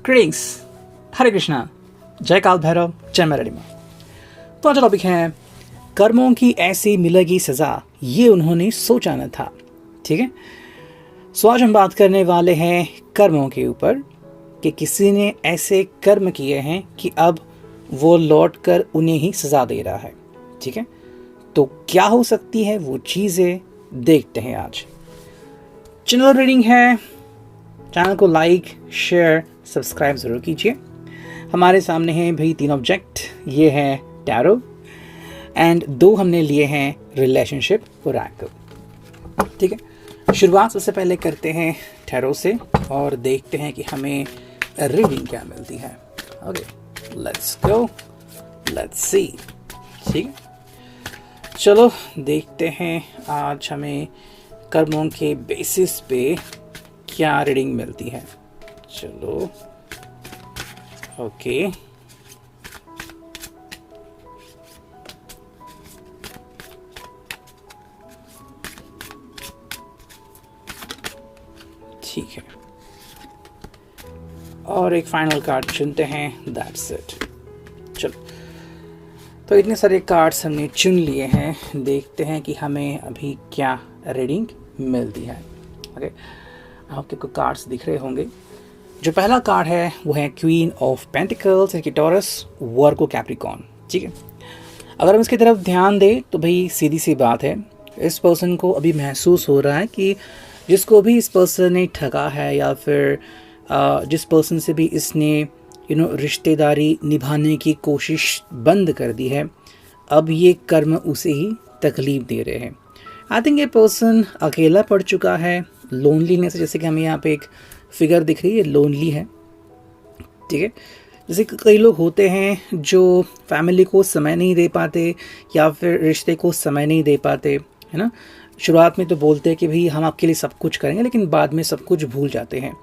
Greetings, हरे कृष्णा, जय काल भैरव, जय मेलडी माँ। तो आज टॉपिक है कर्मों की ऐसी मिलेगी सज़ा, ये उन्होंने सोचा न था। ठीक है, सो आज हम बात करने वाले हैं कर्मों के ऊपर कि किसी ने ऐसे कर्म किए हैं कि अब वो लौट कर उन्हें ही सज़ा दे रहा है। ठीक है, तो क्या हो सकती है वो चीज़ें, देखते हैं आज। चैनल रीडिंग है, चैनल को लाइक शेयर सब्सक्राइब ज़रूर कीजिए। हमारे सामने हैं भाई 3 ऑब्जेक्ट, ये है टैरो एंड 2 हमने लिए हैं रिलेशनशिप ओरेकल। ठीक है, शुरुआत सबसे पहले करते हैं टैरो से और देखते हैं कि हमें रीडिंग क्या मिलती है। Okay, let's go, let's see. ठीक है, चलो देखते हैं आज हमें कर्मों के बेसिस पे क्या रीडिंग मिलती है। चलो ओके, ठीक है, और एक फाइनल कार्ड चुनते हैं, दैट्स इट। चलो, तो इतने सारे कार्ड्स हमने चुन लिए हैं, देखते हैं कि हमें अभी क्या रीडिंग मिलती है। ओके, आपके को कार्ड्स दिख रहे होंगे। जो पहला कार्ड है वो है queen of pentacles, taurus, Virgo, Capricorn. ठीक है, अगर हम इसकी तरफ ध्यान दें तो भाई सीधी सी बात है, इस पर्सन को अभी महसूस हो रहा है कि जिसको भी इस पर्सन ने ठगा है या फिर जिस पर्सन से भी इसने रिश्तेदारी निभाने की कोशिश बंद कर दी है, अब ये कर्म उसे ही तकलीफ दे रहे हैं। आई थिंक ये पर्सन अकेला पड़ चुका है, लोनलीनेस, जैसे कि हमें यहाँ पे एक फिगर दिख रही है, लोनली है। ठीक है, जैसे कई लोग होते हैं जो फैमिली को समय नहीं दे पाते या फिर रिश्ते को समय नहीं दे पाते, है ना। शुरुआत में तो बोलते हैं कि भाई हम आपके लिए सब कुछ करेंगे, लेकिन बाद में सब कुछ भूल जाते हैं।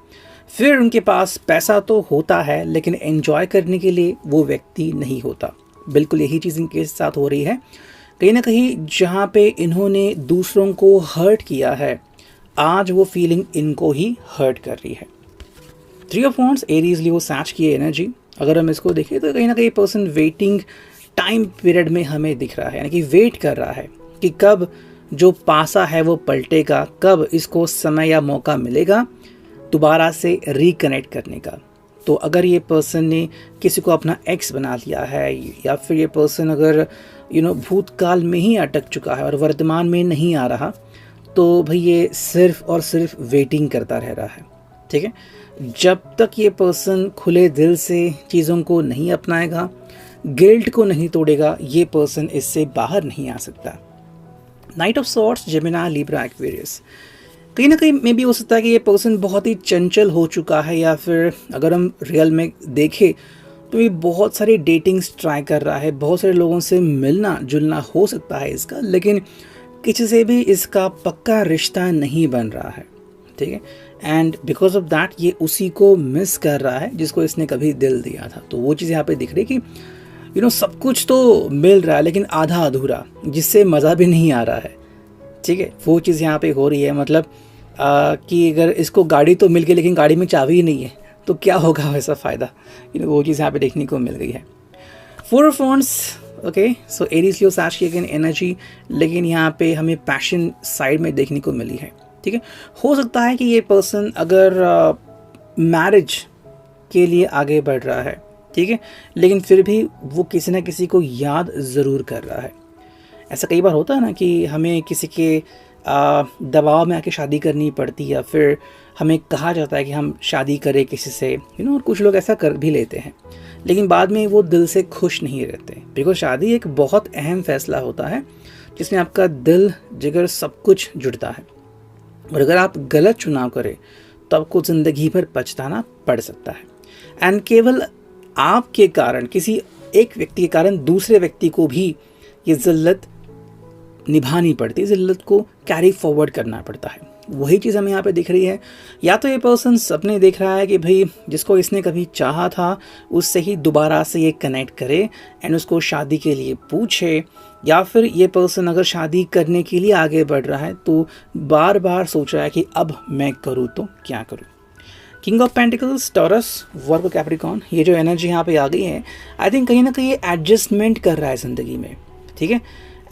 फिर उनके पास पैसा तो होता है लेकिन एंजॉय करने के लिए वो व्यक्ति नहीं होता। बिल्कुल यही चीज़ इनके साथ हो रही है। कहीं ना कहीं जहाँ पे इन्होंने दूसरों को हर्ट किया है, आज वो फीलिंग इनको ही हर्ट कर रही है। 3 of wands, Aries, Leo, Sachs की एनर्जी, अगर हम इसको देखें तो कहीं ना कहीं पर्सन वेटिंग टाइम पीरियड में हमें दिख रहा है, यानी कि वेट कर रहा है कि कब जो पासा है वो पलटेगा, कब इसको समय या मौका मिलेगा दोबारा से रिकनेक्ट करने का। तो अगर ये पर्सन ने किसी को अपना एक्स बना लिया है या फिर ये पर्सन अगर भूतकाल में ही अटक चुका है और वर्तमान में नहीं आ रहा, तो भाई ये सिर्फ और सिर्फ वेटिंग करता रह रहा है। ठीक है, जब तक ये पर्सन खुले दिल से चीज़ों को नहीं अपनाएगा, गिल्ट को नहीं तोड़ेगा, ये पर्सन इससे बाहर नहीं आ सकता। Night of swords, Gemini, Libra, Aquarius, कहीं ना कहीं में भी हो सकता है कि ये पर्सन बहुत ही चंचल हो चुका है या फिर अगर हम रियल में देखें तो ये बहुत सारी डेटिंग्स ट्राई कर रहा है, बहुत सारे लोगों से मिलना जुलना हो सकता है इसका, लेकिन किसी से भी इसका पक्का रिश्ता नहीं बन रहा है। ठीक है, एंड बिकॉज ऑफ दैट ये उसी को मिस कर रहा है जिसको इसने कभी दिल दिया था। तो वो चीज़ यहाँ पे दिख रही है कि सब कुछ तो मिल रहा है लेकिन आधा अधूरा, जिससे मज़ा भी नहीं आ रहा है। ठीक है, वो चीज़ यहाँ पे हो रही है, मतलब कि अगर इसको गाड़ी तो मिल गई लेकिन गाड़ी में चाबी ही नहीं है तो क्या होगा वैसा फ़ायदा, वो चीज़ यहाँ पे देखने को मिल गई है। 4 of wands, okay, so Aries, Leo, Sachs की अगेन एनर्जी, लेकिन यहाँ पे हमें पैशन साइड में देखने को मिली है। ठीक है, हो सकता है कि ये पर्सन अगर मैरिज के लिए आगे बढ़ रहा है, ठीक है, लेकिन फिर भी वो किसी ना किसी को याद ज़रूर कर रहा है। ऐसा कई बार होता है ना कि हमें किसी के दबाव में आके शादी करनी पड़ती है या फिर हमें कहा जाता है कि हम शादी करें किसी से, और कुछ लोग ऐसा कर भी लेते हैं, लेकिन बाद में वो दिल से खुश नहीं रहते। बिकॉज शादी एक बहुत अहम फैसला होता है जिसमें आपका दिल जिगर सब कुछ जुड़ता है, और अगर आप गलत चुनाव करें तो आपको ज़िंदगी भर पछताना पड़ सकता है। एंड केवल आपके कारण, किसी एक व्यक्ति के कारण दूसरे व्यक्ति को भी ये ज़िल्लत निभानी पड़ती है, ज़िल्लत को कैरी फॉरवर्ड करना पड़ता है। वही चीज़ हमें यहाँ पे दिख रही है। या तो ये पर्सन सपने देख रहा है कि भाई जिसको इसने कभी चाहा था उससे ही दोबारा से ये कनेक्ट करे एंड उसको शादी के लिए पूछे, या फिर ये पर्सन अगर शादी करने के लिए आगे बढ़ रहा है तो बार बार सोच रहा है कि अब मैं करूँ तो क्या करूँ। King of pentacles, taurus, Virgo, Capricorn, ये जो एनर्जी यहाँ पे आ गई है, आई थिंक कहीं ना कहीं ये एडजस्टमेंट कर रहा है ज़िंदगी में, ठीक है।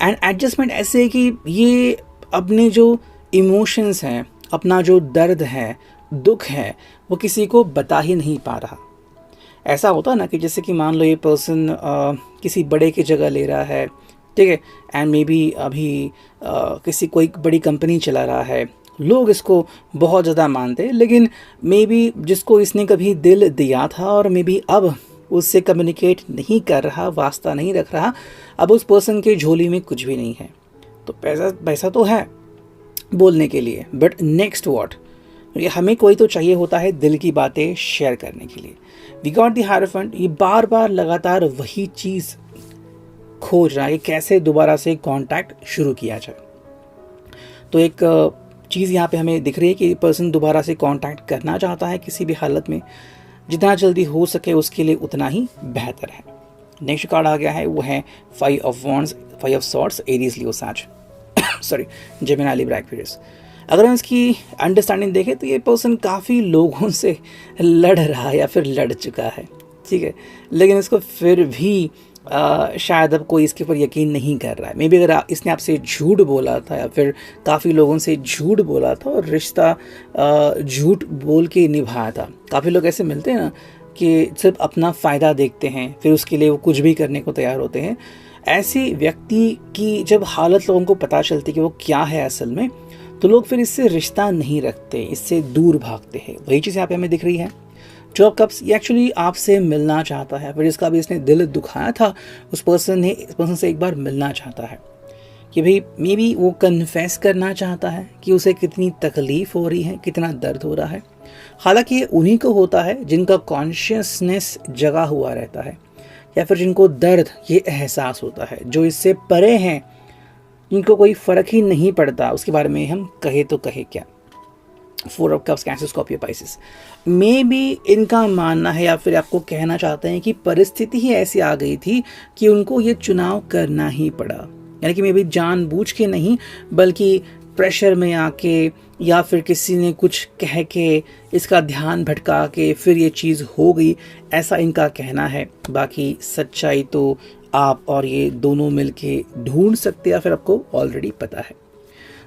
एंड एडजस्टमेंट ऐसे है कि ये अपने जो इमोशंस हैं, अपना जो दर्द है, दुख है, वो किसी को बता ही नहीं पा रहा। ऐसा होता है ना कि जैसे कि मान लो ये पर्सन किसी बड़े की जगह ले रहा है, ठीक है, एंड मे बी अभी किसी कोई बड़ी कंपनी चला रहा है, लोग इसको बहुत ज़्यादा मानते हैं, लेकिन मे बी जिसको इसने कभी दिल दिया था और मे बी अब उससे कम्युनिकेट नहीं कर रहा, वास्ता नहीं रख रहा, अब उस पर्सन के झोली में कुछ भी नहीं है। तो पैसा तो है बोलने के लिए, बट नेक्स्ट व्हाट, हमें कोई तो चाहिए होता है दिल की बातें शेयर करने के लिए। वी गॉट द हायरफेंट, ये बार बार लगातार वही चीज़ खोज रहा है, कैसे दोबारा से कांटेक्ट शुरू किया जाए। तो एक चीज़ यहाँ पे हमें दिख रही है कि पर्सन दोबारा से कांटेक्ट करना चाहता है किसी भी हालत में, जितना जल्दी हो सके उसके लिए उतना ही बेहतर है। नेक्स्ट कार्ड आ गया है, वो है 5 of wands, 5 of swords, Aries, Leo, sage, sorry, Gemini, Libra, Aquarius. अगर हम इसकी अंडरस्टैंडिंग देखें तो ये पर्सन काफ़ी लोगों से लड़ रहा है या फिर लड़ चुका है, ठीक है, लेकिन इसको फिर भी शायद अब कोई इसके ऊपर यकीन नहीं कर रहा है। मे बी अगर इसने आपसे झूठ बोला था या फिर काफ़ी लोगों से झूठ बोला था और रिश्ता झूठ बोल के निभाया था। काफ़ी लोग ऐसे मिलते हैं ना कि सिर्फ अपना फ़ायदा देखते हैं, फिर उसके लिए वो कुछ भी करने को तैयार होते हैं। ऐसे व्यक्ति की जब हालत लोगों को पता चलती कि वो क्या है असल में, तो लोग फिर इससे रिश्ता नहीं रखते, इससे दूर भागते हैं। वही चीज़ यहाँ पे हमें दिख रही है। जो ऑफ कप्स, ये एक्चुअली आपसे मिलना चाहता है, फिर जिसका भी इसने दिल दुखाया था उस पर्सन से एक बार मिलना चाहता है कि भाई मे बी वो कन्फेस करना चाहता है कि उसे कितनी तकलीफ़ हो रही है, कितना दर्द हो रहा है। हालांकि ये उन्हीं को होता है जिनका कॉन्शियसनेस जगा हुआ रहता है या फिर जिनको दर्द ये एहसास होता है, जो इससे परे हैं, जिनको कोई फ़र्क ही नहीं पड़ता उसके बारे में हम कहे तो कहे क्या। 4 of cups, cancer, Scorpio, Pisces, may be इनका मानना है या फिर आपको कहना चाहते हैं कि परिस्थिति ही ऐसी आ गई थी कि उनको ये चुनाव करना ही पड़ा। यानी कि मे बी जानबूझ के नहीं, बल्कि प्रेशर में आके या फिर किसी ने कुछ कह के इसका ध्यान भटका के फिर ये चीज़ हो गई, ऐसा इनका कहना है। बाकी सच्चाई तो आप और ये दोनों मिलके ढूंढ सकते हैं या फिर आपको ऑलरेडी पता है।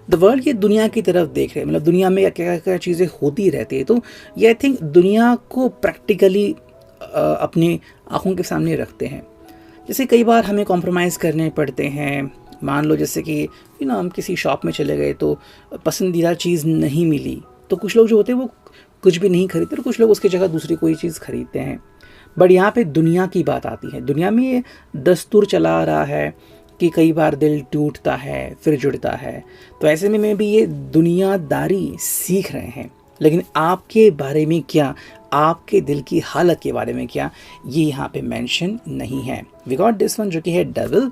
द वर्ल्ड, ये दुनिया की तरफ देख रहे हैं, मतलब दुनिया में क्या क्या चीज़ें होती रहती है, तो ये आई थिंक दुनिया को प्रैक्टिकली अपनी आंखों के सामने रखते हैं। जैसे कई बार हमें कॉम्प्रोमाइज़ करने पड़ते हैं। मान लो जैसे कि हम किसी शॉप में चले गए तो पसंदीदा चीज़ नहीं मिली, तो कुछ लोग जो होते हैं वो कुछ भी नहीं खरीदते और कुछ लोग उसकी जगह दूसरी कोई चीज़ खरीदते हैं। बट यहाँ पे दुनिया की बात आती है। दुनिया में ये दस्तूर चला आ रहा है कि कई बार दिल टूटता है फिर जुड़ता है, तो ऐसे में भी ये दुनियादारी सीख रहे हैं। लेकिन आपके बारे में क्या, आपके दिल की हालत के बारे में क्या, ये यहाँ पे मेंशन नहीं है। वी गॉट दिस वन जो कि है डेविल।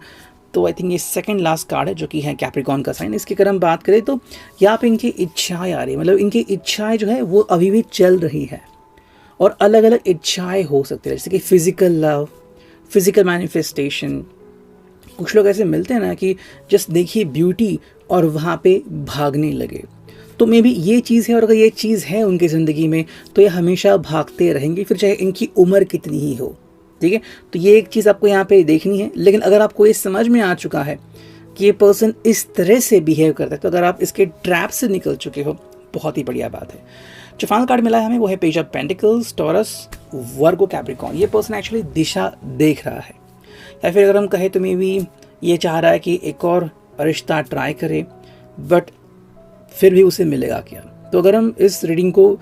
तो आई थिंक ये सेकंड लास्ट कार्ड है जो कि है कैप्रिकॉर्न का साइन। इसकी अगर हम बात करें तो यहाँ पे इनकी इच्छाएं आ रही है, मतलब इनकी इच्छाएं जो है वो अभी भी चल रही है और अलग अलग इच्छाएं हो सकती है, जैसे कि फिजिकल लव, फिजिकल मैनिफेस्टेशन। कुछ लोग ऐसे मिलते हैं ना कि जस्ट देखिए ब्यूटी और वहाँ पे भागने लगे, तो मे बी ये चीज़ है। और अगर ये चीज़ है उनकी ज़िंदगी में तो ये हमेशा भागते रहेंगे, फिर चाहे इनकी उम्र कितनी ही हो, ठीक है। तो ये एक चीज़ आपको यहाँ पे देखनी है। लेकिन अगर आपको ये समझ में आ चुका है कि ये पर्सन इस तरह से बिहेव करता है, तो अगर आप इसके ट्रैप से निकल चुके हो, बहुत ही बढ़िया बात है। जो फाइनल कार्ड मिला है हमें वो है page of pentacles, taurus, Virgo, Capricorn. ये पर्सन एक्चुअली दिशा देख रहा है, या फिर अगर हम कहें तो मे बी ये चाह रहा है कि एक और रिश्ता ट्राई करे, बट फिर भी उसे मिलेगा क्या। तो अगर हम इस रीडिंग को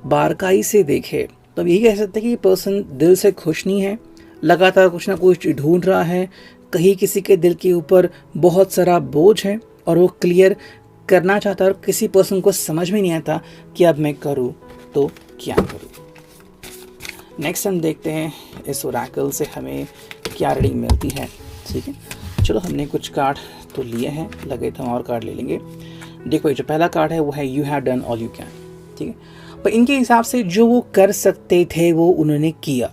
बारकाई से देखें तो यही कह सकते हैं कि ये पर्सन दिल से खुश नहीं है, लगातार कुछ ना कुछ ढूंढ रहा है। कहीं किसी के दिल के ऊपर बहुत सारा बोझ है और वो क्लियर करना चाहता है और किसी पर्सन को समझ में नहीं आता कि अब मैं करूँ तो क्या करूँ। नेक्स्ट हम देखते हैं इस ओरेकल से हमें क्या रीडिंग मिलती है, ठीक है। चलो हमने कुछ कार्ड तो लिए हैं, लगे तो हम और कार्ड ले लेंगे। देखो जो पहला कार्ड है वो है you have done all you can, ठीक है। पर इनके हिसाब से जो वो कर सकते थे वो उन्होंने किया।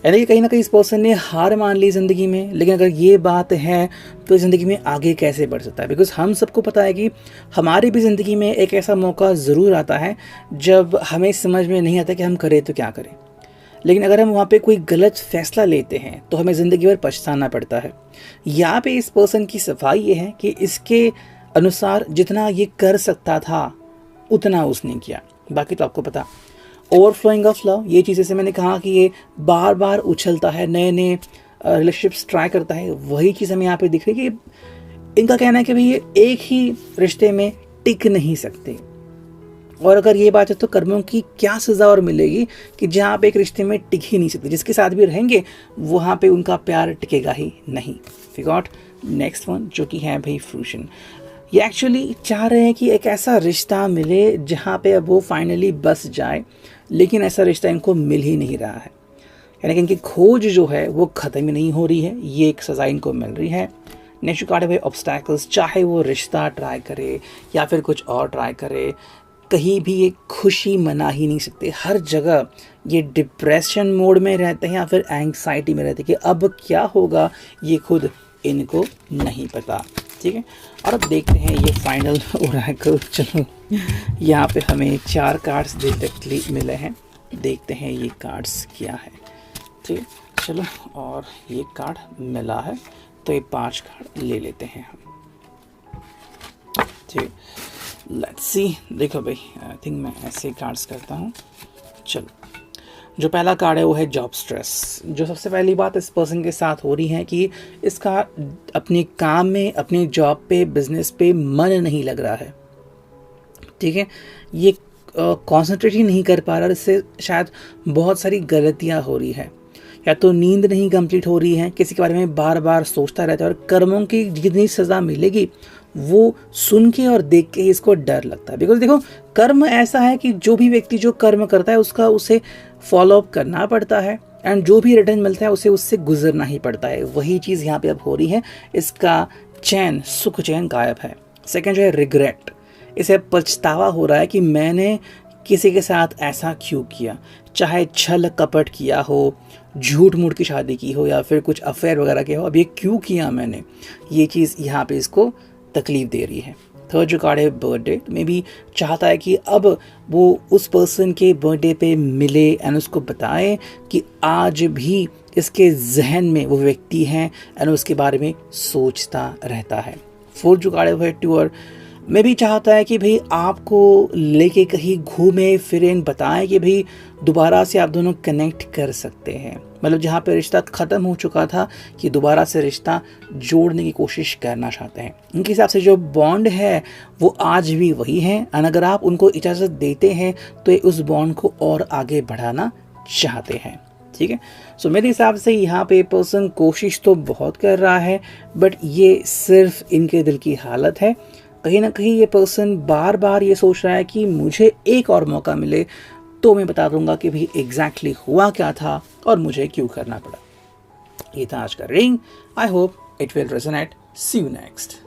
यानी कि कहीं ना कहीं इस पर्सन ने हार मान ली ज़िंदगी में। लेकिन अगर ये बात है तो ज़िंदगी में आगे कैसे बढ़ सकता है, बिकॉज हम सबको पता है कि हमारी भी ज़िंदगी में एक ऐसा मौका ज़रूर आता है जब हमें समझ में नहीं आता कि हम करें तो क्या करें। लेकिन अगर हम वहाँ पे कोई गलत फैसला लेते हैं तो हमें ज़िंदगी भर पछताना पड़ता है। यहाँ पे इस पर्सन की सफाई ये है कि इसके अनुसार जितना ये कर सकता था उतना उसने किया, बाकी तो आपको पता। ओवरफ्लोइंग ऑफ लव, ये चीज़ जैसे मैंने कहा कि ये बार बार उछलता है, नए नए रिलेशनशिप्स ट्राई करता है, वही चीज़ हमें यहाँ पे दिख रही है कि इनका कहना है कि भाई ये एक ही रिश्ते में टिक नहीं सकते। और अगर ये बात है तो कर्मों की क्या सज़ा और मिलेगी कि जहाँ पे एक रिश्ते में टिक ही नहीं सकते, जिसके साथ भी रहेंगे वहाँ पे उनका प्यार टिकेगा ही नहीं। वी गॉट नेक्स्ट वन जो कि है भाई फ्रूशन। ये एक्चुअली चाह रहे हैं कि एक ऐसा रिश्ता मिले जहाँ पे अब वो फाइनली बस जाए, लेकिन ऐसा रिश्ता इनको मिल ही नहीं रहा है। यानी कि इनकी खोज जो है वो ख़त्म ही नहीं हो रही है, ये एक सज़ा इनको मिल रही है। नेक्स्ट कार्ड है ऑब्स्टैकल्स, चाहे वो रिश्ता ट्राई करे या फिर कुछ और ट्राई करे, कहीं भी ये खुशी मना ही नहीं सकते। हर जगह ये डिप्रेशन मोड में रहते हैं या फिर एंग्जाइटी में रहते हैं कि अब क्या होगा ये खुद इनको नहीं पता। ठीक है, और अब देखते हैं ये फाइनल ओरेकल। चलो यहाँ पे हमें 4 कार्ड्स डायरेक्टली मिले हैं, देखते हैं ये कार्ड्स क्या है। ठीक है, चलो, और ये कार्ड मिला है तो ये 5 कार्ड ले लेते हैं हम। ठीक, लेट्स सी। देखो भाई, आई थिंक मैं ऐसे कार्ड्स करता हूँ। चलो, जो पहला कार्ड है वो है जॉब स्ट्रेस। जो सबसे पहली बात इस पर्सन के साथ हो रही है कि इसका अपने काम में, अपने जॉब पे, बिजनेस पे मन नहीं लग रहा है। ठीक है, ये कॉन्सेंट्रेट ही नहीं कर पा रहा, इससे शायद बहुत सारी गलतियाँ हो रही है, या तो नींद नहीं कंप्लीट हो रही है, किसी के बारे में बार बार सोचता रहता है, और कर्मों की जितनी सज़ा मिलेगी वो सुन के और देख के इसको डर लगता है। बिकॉज देखो, कर्म ऐसा है कि जो भी व्यक्ति जो कर्म करता है उसका उसे फॉलो अप करना पड़ता है, एंड जो भी रिटर्न मिलता है उसे उससे गुजरना ही पड़ता है। वही चीज़ यहाँ पे अब हो रही है, इसका चैन, सुख चैन गायब है। सेकेंड जो है रिग्रेट, इसे पछतावा हो रहा है कि मैंने किसी के साथ ऐसा क्यों किया, चाहे छल कपट किया हो, झूठ मूठ की शादी की हो, या फिर कुछ अफेयर वगैरह किया हो, अब ये क्यों किया मैंने, ये चीज़ यहाँ पे इसको तकलीफ दे रही है। थर्ड जो कार्ड है बर्थडे, में भी चाहता है कि अब वो उस पर्सन के बर्थडे पे मिले एंड उसको बताए कि आज भी इसके जहन में वो व्यक्ति हैं एंड उसके बारे में सोचता रहता है। फोर्थ जो कार्ड है वो है टूर, मैं भी चाहता है कि भाई आपको लेके कहीं घूमे फिरें, बताएं कि भाई दोबारा से आप दोनों कनेक्ट कर सकते हैं। मतलब जहाँ पे रिश्ता ख़त्म हो चुका था कि दोबारा से रिश्ता जोड़ने की कोशिश करना चाहते हैं। उनके हिसाब से जो बॉन्ड है वो आज भी वही है, और अगर आप उनको इजाज़त देते हैं तो ये उस बॉन्ड को और आगे बढ़ाना चाहते हैं। ठीक है, सो मेरे हिसाब से यहाँ पे पर्सन कोशिश तो बहुत कर रहा है, बट ये सिर्फ इनके दिल की हालत है। कहीं ना कहीं ये पर्सन बार बार ये सोच रहा है कि मुझे एक और मौका मिले तो मैं बता दूंगा कि भाई एग्जैक्टली हुआ क्या था और मुझे क्यों करना पड़ा। ये था आज का reading. I hope it will resonate. See you next.